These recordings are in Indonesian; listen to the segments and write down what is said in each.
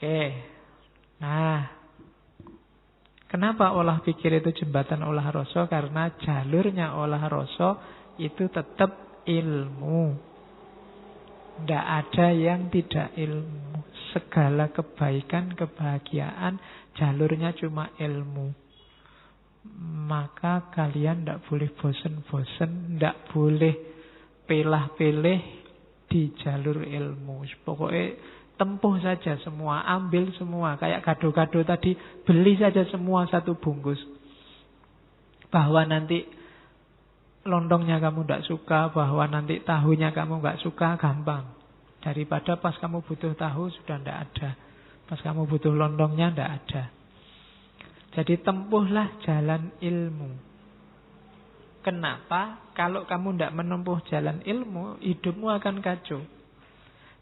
Oke. Nah, kenapa olah pikir itu jembatan olah rasa? Karena jalurnya olah rasa itu tetap ilmu. Tidak ada yang tidak ilmu. Segala kebaikan, kebahagiaan, jalurnya cuma ilmu. Maka kalian tidak boleh bosen-bosen, tidak boleh pilih-pilih di jalur ilmu. Pokoknya tempuh saja semua, ambil semua. Kayak gado-gado tadi, beli saja semua satu bungkus. Bahwa nanti lontongnya kamu tidak suka, bahwa nanti tahunya kamu nggak suka, gampang. Daripada pas kamu butuh tahu sudah tidak ada, pas kamu butuh lontongnya tidak ada. Jadi tempuhlah jalan ilmu. Kenapa? Kalau kamu tidak menempuh jalan ilmu, hidupmu akan kacau.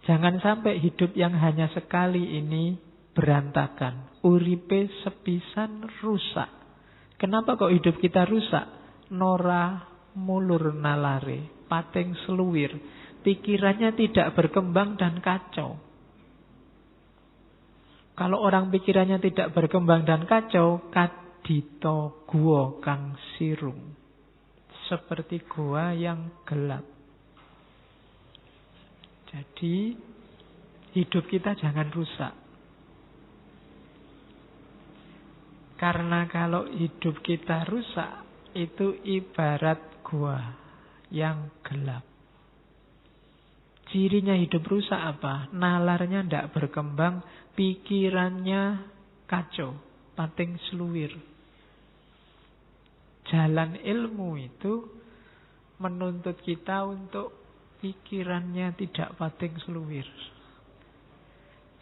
Jangan sampai hidup yang hanya sekali ini berantakan. Uripe sepisan rusak. Kenapa kok hidup kita rusak? Nora mulur nalare, pating seluwir. Pikirannya tidak berkembang dan kacau. Kalau orang pikirannya tidak berkembang dan kacau, kadito gua kang sirung. Seperti gua yang gelap. Jadi hidup kita jangan rusak. Karena kalau hidup kita rusak, itu ibarat gua yang gelap. Cirinya hidup rusak apa? Nalarnya tidak berkembang, pikirannya kacau, pating seluwir. Jalan ilmu itu menuntut kita untuk pikirannya tidak pating seluwir.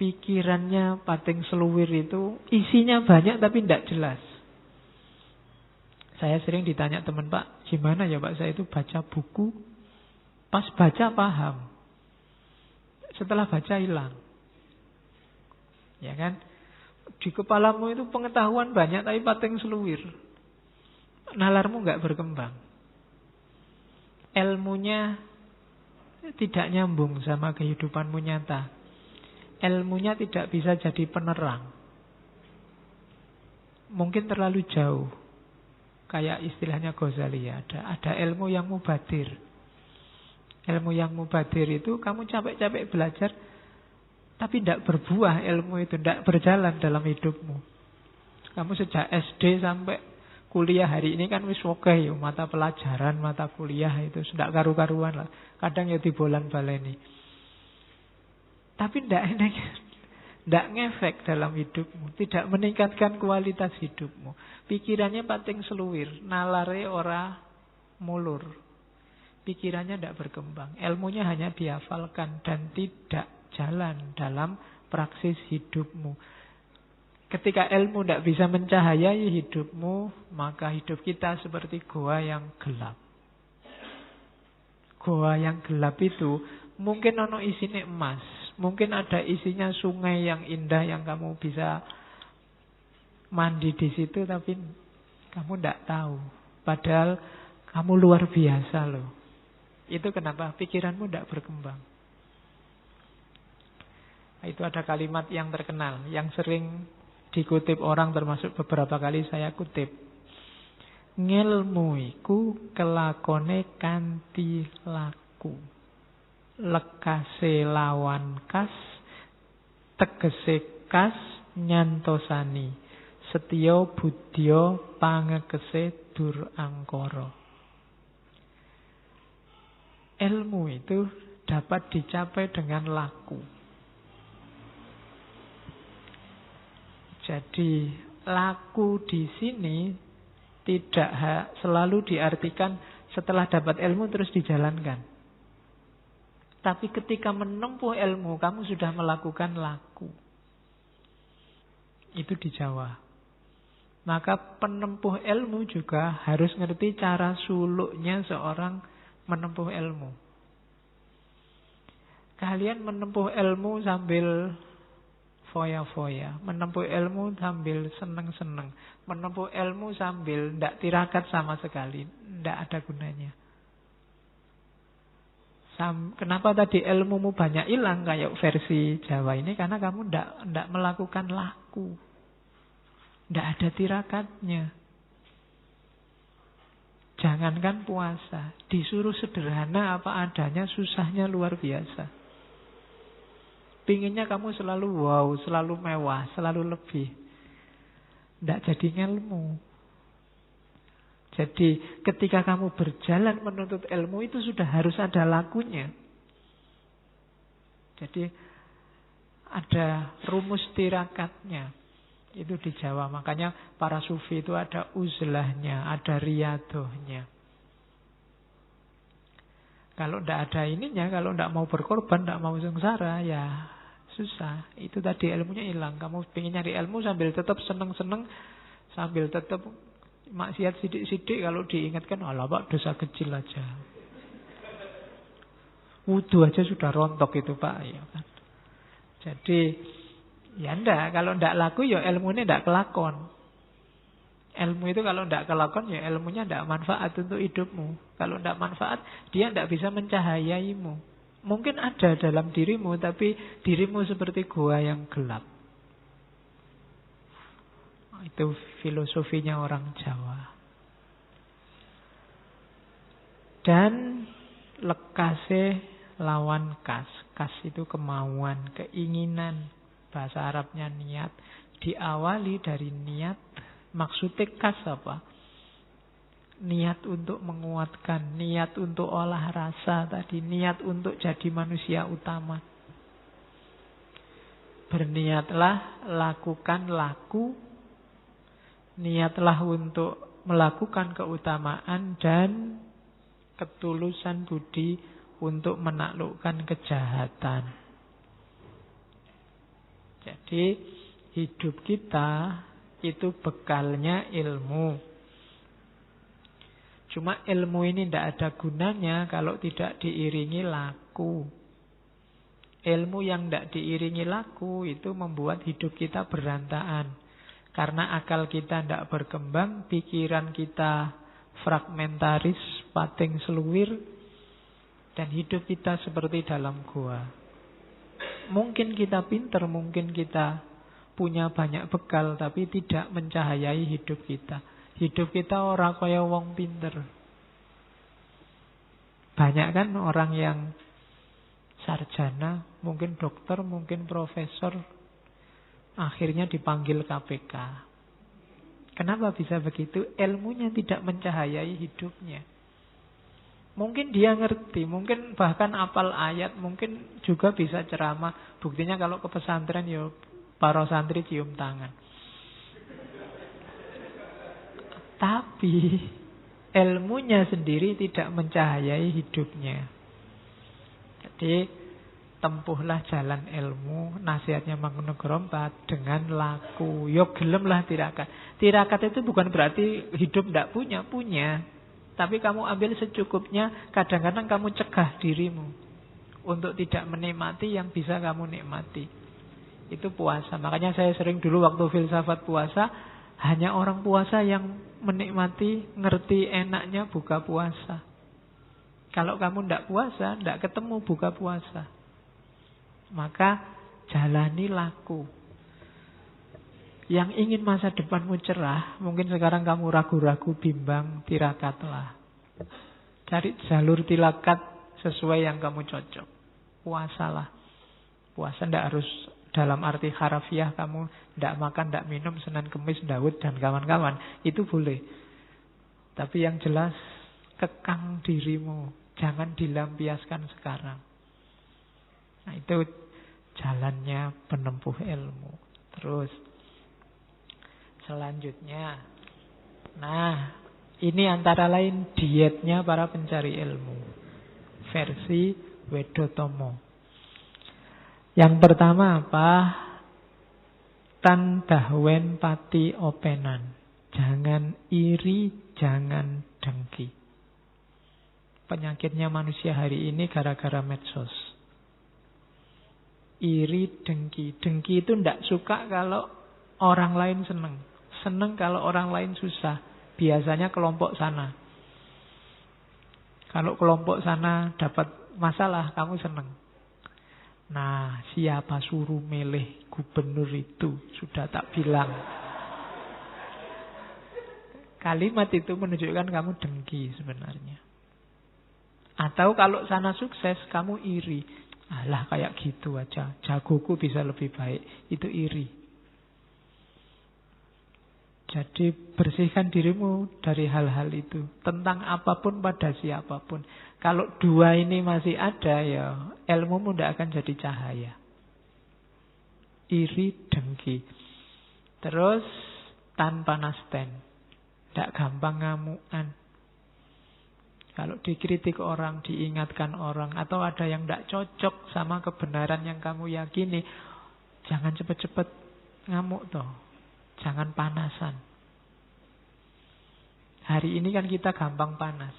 Pikirannya pating seluwir itu isinya banyak tapi tidak jelas. Saya sering ditanya teman, Pak, gimana ya Pak, saya itu baca buku, pas baca paham, setelah baca hilang. Ya kan? Di kepalamu itu pengetahuan banyak tapi pating seluwir. Nalarmu nggak berkembang. Ilmunya tidak nyambung sama kehidupanmu nyata. Ilmunya tidak bisa jadi penerang. Mungkin terlalu jauh. Kayak istilahnya Ghazali ya, ada ilmu yang mubadir. Ilmu yang mubadir itu kamu capek-capek belajar tapi tidak berbuah ilmu itu, tidak berjalan dalam hidupmu. Kamu sejak SD sampai kuliah hari ini kan wis oke ya, mata pelajaran, mata kuliah itu sudah karu-karuan lah. Kadang ya dibolan-baleni. Tapi tidak ngefek dalam hidupmu, tidak meningkatkan kualitas hidupmu. Pikirannya pating seluwir, nalare ora mulur. Pikirannya tidak berkembang, ilmunya hanya dihafalkan dan tidak jalan dalam praksis hidupmu. Ketika ilmu tidak bisa mencahayai hidupmu, maka hidup kita seperti goa yang gelap. Goa yang gelap itu mungkin ono isine emas, mungkin ada isinya sungai yang indah yang kamu bisa mandi di situ, tapi kamu tidak tahu. Padahal kamu luar biasa loh. Itu kenapa pikiranmu tidak berkembang. Itu ada kalimat yang terkenal, yang sering dikutip orang, termasuk beberapa kali saya kutip. Ngilmu iku kelakone kanthi laku. Lekase lawan kas, tegese kas nyantosani. Setya budya pangekese dur angkara. Ilmu itu dapat dicapai dengan laku. Jadi laku di sini tidak selalu diartikan setelah dapat ilmu terus dijalankan. Tapi ketika menempuh ilmu, kamu sudah melakukan laku. Itu di Jawa. Maka penempuh ilmu juga harus ngerti cara suluknya seorang menempuh ilmu. Kalian menempuh ilmu sambil foya-foya, menempuh ilmu sambil seneng-seneng, menempuh ilmu sambil tidak tirakat sama sekali, tidak ada gunanya. Kenapa tadi ilmumu banyak hilang kayak versi Jawa ini? Karena kamu ndak melakukan laku. Ndak ada tirakatnya. Jangankan puasa, disuruh sederhana apa adanya, susahnya luar biasa. Pinginnya kamu selalu wow, selalu mewah, selalu lebih. Ndak jadi ngelmu. Jadi ketika kamu berjalan menuntut ilmu itu sudah harus ada lakunya. Jadi ada rumus tirakatnya. Itu di Jawa. Makanya para sufi itu ada uzlahnya, ada riyadohnya. Kalau tidak ada ininya, kalau tidak mau berkorban, tidak mau sengsara, ya susah. Itu tadi ilmunya hilang. Kamu ingin nyari ilmu sambil tetap seneng-seneng, sambil tetap maksiat sidik-sidik. Kalau diingatkan, alah Pak, dosa kecil aja. Wudu aja sudah rontok itu Pak. Ya kan? Jadi ya ndak, kalau ndak laku ya ilmunya ndak kelakon. Ilmu itu kalau ndak kelakon ya ilmunya ndak manfaat untuk hidupmu. Kalau ndak manfaat, dia ndak bisa mencahayaimu. Mungkin ada dalam dirimu, tapi dirimu seperti gua yang gelap. Itu filosofinya orang Jawa. Dan lekase lawan kas. Kas itu kemauan, keinginan. Bahasa Arabnya niat. Diawali dari niat. Maksudnya kas apa? Niat untuk menguatkan. Niat untuk olah rasa tadi. Niat untuk jadi manusia utama. Berniatlah, lakukan laku. Niatlah untuk melakukan keutamaan. Dan ketulusan budi untuk menaklukkan kejahatan. Jadi hidup kita itu bekalnya ilmu. Cuma ilmu ini tidak ada gunanya kalau tidak diiringi laku. Ilmu yang tidak diiringi laku itu membuat hidup kita berantakan. Karena akal kita tidak berkembang, pikiran kita fragmentaris, pating seluwir, dan hidup kita seperti dalam gua. Mungkin kita pinter, mungkin kita punya banyak bekal, tapi tidak mencahayai hidup kita. Hidup kita orang kaya wong pinter. Banyak kan orang yang sarjana, mungkin dokter, mungkin profesor, akhirnya dipanggil KPK. Kenapa bisa begitu? Ilmunya tidak mencahayai hidupnya. Mungkin dia ngerti, mungkin bahkan apal ayat, mungkin juga bisa ceramah. Buktinya kalau ke pesantren ya para santri cium tangan. Tapi ilmunya sendiri tidak mencahayai hidupnya. Jadi tempuhlah jalan ilmu, nasihatnya Mangkunegoro 4 dengan laku. Yo gelemlah tirakat. Tirakat itu bukan berarti hidup tidak punya. Tapi kamu ambil secukupnya. Kadang-kadang kamu cegah dirimu untuk tidak menikmati yang bisa kamu nikmati. Itu puasa. Makanya saya sering dulu waktu filsafat puasa, hanya orang puasa yang menikmati, ngerti enaknya buka puasa. Kalau kamu tidak puasa, tidak ketemu buka puasa. Maka jalani laku. Yang ingin masa depanmu cerah, mungkin sekarang kamu ragu-ragu, bimbang, tirakatlah. Cari jalur tirakat sesuai yang kamu cocok. Puasalah. Puasa tidak harus dalam arti harafiah kamu tidak makan, tidak minum, Senin, Kemis, Daud, dan kawan-kawan. Itu boleh. Tapi yang jelas, kekang dirimu. Jangan dilampiaskan sekarang. Nah itu jalannya penempuh ilmu. Terus selanjutnya, nah ini antara lain dietnya para pencari ilmu versi Wedotomo. Yang pertama apa? Tandahwen pati openan. Jangan iri, jangan dengki. Penyakitnya manusia hari ini gara-gara medsos. Iri, dengki. Dengki itu tidak suka kalau orang lain senang. Senang kalau orang lain susah. Biasanya kelompok sana. Kalau kelompok sana dapat masalah, kamu seneng. Nah, siapa suruh milih gubernur itu? Sudah tak bilang. Kalimat itu menunjukkan kamu dengki sebenarnya. Atau kalau sana sukses, kamu iri. Alah, kayak gitu aja, jagoku bisa lebih baik. Itu iri. Jadi bersihkan dirimu dari hal-hal itu. Tentang apapun pada siapapun. Kalau dua ini masih ada, ya ilmumu tidak akan jadi cahaya. Iri, dengki. Terus tanpa nasten. Tidak gampang ngamukan. Kalau dikritik orang, diingatkan orang, atau ada yang tidak cocok sama kebenaran yang kamu yakini, jangan cepat-cepat ngamuk toh. Jangan panasan. Hari ini kan kita gampang panas.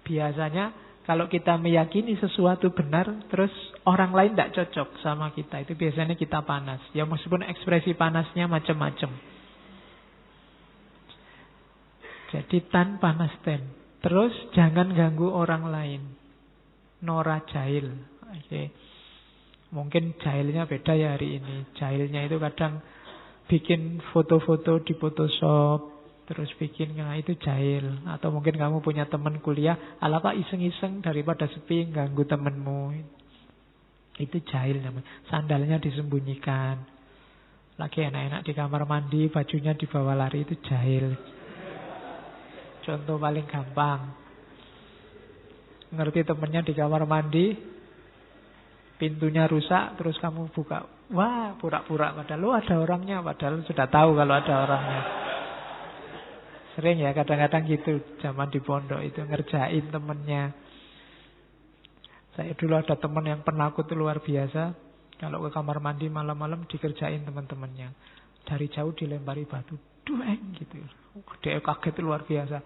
Biasanya kalau kita meyakini sesuatu benar, terus orang lain tidak cocok sama kita, itu biasanya kita panas. Ya meskipun ekspresi panasnya macam-macam. Jadi tanpa nasten. Terus jangan ganggu orang lain. Nora jahil. Oke. Mungkin jahilnya beda ya hari ini. Jahilnya itu kadang bikin foto-foto di Photoshop, terus bikin, nah itu jahil. Atau mungkin kamu punya teman kuliah, ala pak iseng-iseng daripada sepi ganggu temenmu. Itu jahil namanya. Sandalnya disembunyikan. Lagi enak-enak di kamar mandi, bajunya dibawa lari, itu jahil. Contoh paling gampang. Ngerti temennya di kamar mandi, pintunya rusak, terus kamu buka. Wah, pura-pura padahal ada orangnya, padahal sudah tahu kalau ada orangnya. Sering ya kadang-kadang gitu zaman di pondok itu ngerjain temennya. Saya dulu ada teman yang penakut luar biasa. Kalau ke kamar mandi malam-malam dikerjain teman-temannya. Dari jauh dilempari batu, dueng gitu. Dia kaget luar biasa.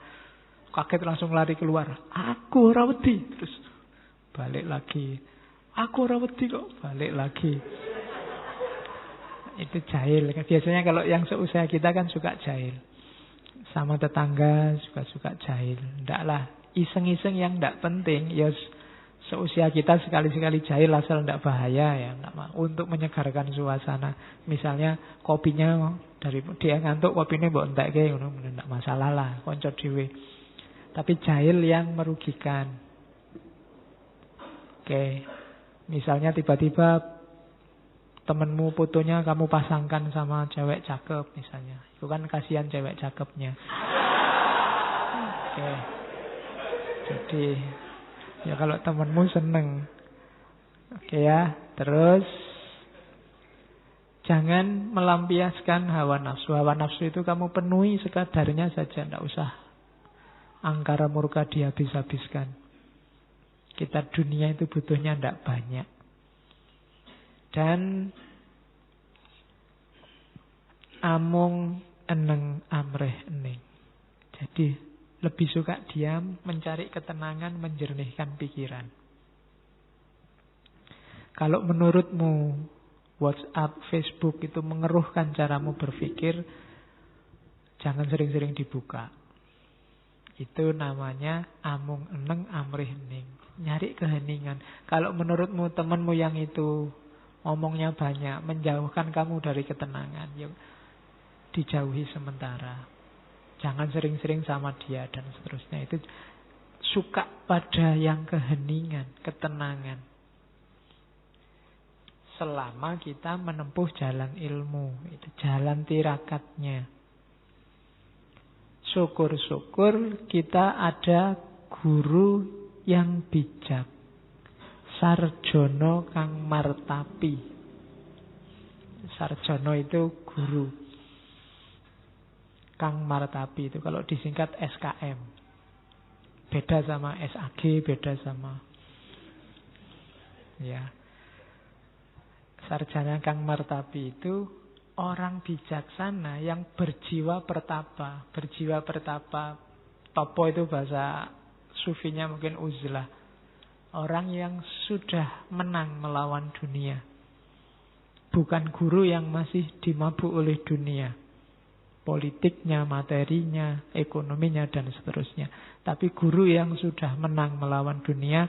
Kaget langsung lari keluar. Aku ora wedi. Terus balik lagi. Aku ora wedi kok, balik lagi. Itu jahil. Biasanya kalau yang seusia kita kan suka jahil. Sama tetangga suka jahil. Ndaklah iseng-iseng yang ndak penting. Ya seusia kita sekali-sekali jahil asal ndak bahaya ya. Untuk menyegarkan suasana. Misalnya kopinya dari dia ngantuk, kopinya mbok entekke ngono ndak masalah lah, konco dhewe. Tapi jahil yang merugikan. Oke. Misalnya tiba-tiba temenmu fotonya kamu pasangkan sama cewek cakep misalnya. Itu kan kasihan cewek cakepnya. Oke. Jadi ya kalau temenmu seneng. Oke ya. Terus jangan melampiaskan hawa nafsu. Hawa nafsu itu kamu penuhi sekadarnya saja. Tidak usah angkara murka dihabis-habiskan. Kita dunia itu butuhnya tidak banyak. Dan amung eneng amreh ening. Jadi lebih suka diam, mencari ketenangan, menjernihkan pikiran. Kalau menurutmu WhatsApp, Facebook itu mengeruhkan caramu berpikir, jangan sering-sering dibuka. Itu namanya amung eneng amrih ening. Nyari keheningan. Kalau menurutmu temanmu yang itu ngomongnya banyak, menjauhkan kamu dari ketenangan, ya dijauhi sementara. Jangan sering-sering sama dia dan seterusnya. Itu suka pada yang keheningan, ketenangan. Selama kita menempuh jalan ilmu, itu jalan tirakatnya. Syukur-syukur kita ada guru yang bijak. Sarjono kang martapi. Sarjono itu guru. Kang martapi itu kalau disingkat SKM. Beda sama SAG, beda sama ya. Sarjana kang martapi itu orang bijaksana yang berjiwa pertapa. Berjiwa pertapa, topo itu bahasa sufinya mungkin uzlah. Orang yang sudah menang melawan dunia. Bukan guru yang masih dimabuk oleh dunia. politiknya, materinya, ekonominya, dan seterusnya. Tapi guru yang sudah menang melawan dunia,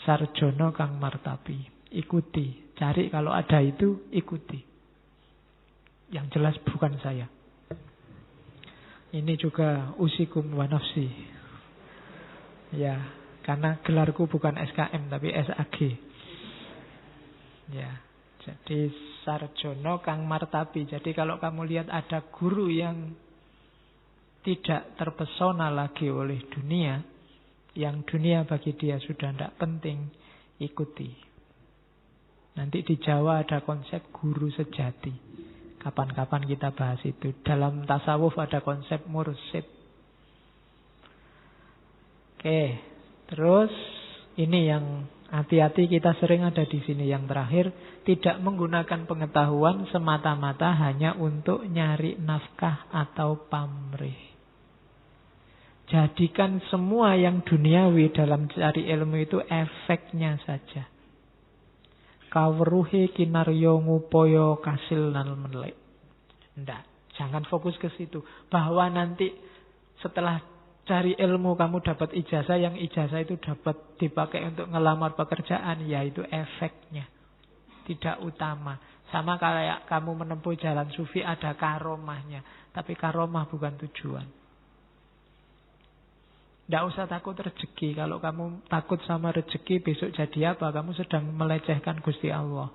sarjono kang martapi. Ikuti, cari kalau ada itu, ikuti. Yang jelas bukan saya. Ini juga usikum wa nafsi. Ya, karena gelarku bukan SKM tapi SAG. Ya, jadi sarjono kang martapi. Jadi kalau kamu lihat ada guru yang tidak terpesona lagi oleh dunia, yang dunia bagi dia sudah tidak penting, ikuti. Nanti di Jawa ada konsep guru sejati. Kapan-kapan kita bahas itu. Dalam tasawuf ada konsep mursyid. Oke, terus ini yang hati-hati, kita sering ada di sini yang terakhir, tidak menggunakan pengetahuan semata-mata hanya untuk nyari nafkah atau pamrih. Jadikan semua yang duniawi dalam cari ilmu itu efeknya saja. Kawruhe kinaryo ngupoyo kasil nal menlek. Ndak, jangan fokus ke situ. Bahwa nanti setelah cari ilmu kamu dapat ijazah, yang ijazah itu dapat dipakai untuk ngelamar pekerjaan, yaitu efeknya, tidak utama. Sama kayak kamu menempuh jalan sufi ada karomahnya, tapi karomah bukan tujuan. Tidak usah takut rezeki. Kalau kamu takut sama rezeki, besok jadi apa? Kamu sedang melecehkan Gusti Allah.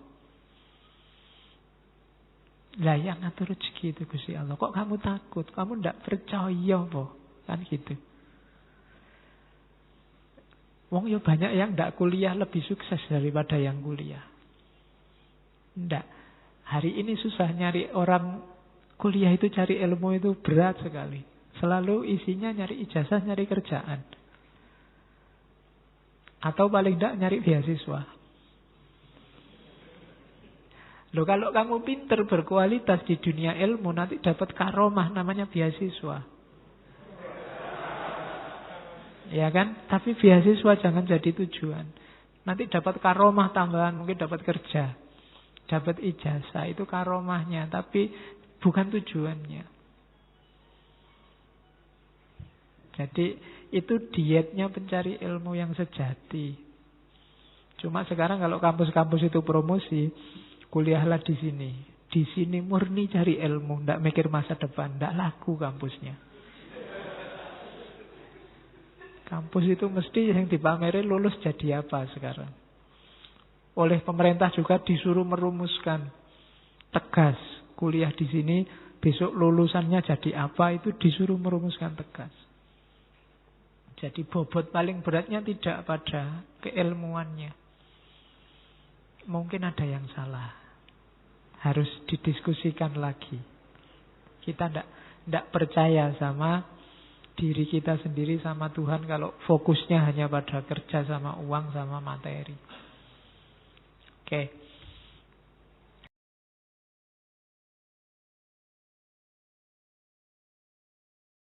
Lah yang ngatur rezeki itu Gusti Allah. Kok kamu takut? Kamu tidak percaya po? Kan gitu. Wong ya banyak yang tidak kuliah lebih sukses daripada yang kuliah. Tidak. Hari ini susah nyari orang kuliah itu, cari ilmu itu berat sekali. Selalu isinya nyari ijazah, nyari kerjaan. Atau paling tidak nyari beasiswa. Loh, kalau kamu pinter berkualitas di dunia ilmu, nanti dapat karomah namanya beasiswa. Ya kan? Tapi beasiswa jangan jadi tujuan. Nanti dapat karomah tambahan, mungkin dapat kerja, dapat ijazah, itu karomahnya, tapi bukan tujuannya. Jadi itu dietnya pencari ilmu yang sejati. Cuma sekarang kalau kampus-kampus itu promosi, kuliahlah di sini. Di sini murni cari ilmu, tidak mikir masa depan, tidak laku kampusnya. Kampus itu mesti yang dipamerin lulus jadi apa sekarang. Oleh pemerintah juga disuruh merumuskan tegas. Kuliah di sini, besok lulusannya jadi apa, itu disuruh merumuskan tegas. Jadi bobot paling beratnya tidak pada keilmuannya. Mungkin ada yang salah. Harus didiskusikan lagi. Kita tidak percaya sama diri kita sendiri, sama Tuhan, kalau fokusnya hanya pada kerja sama uang sama materi. Oke.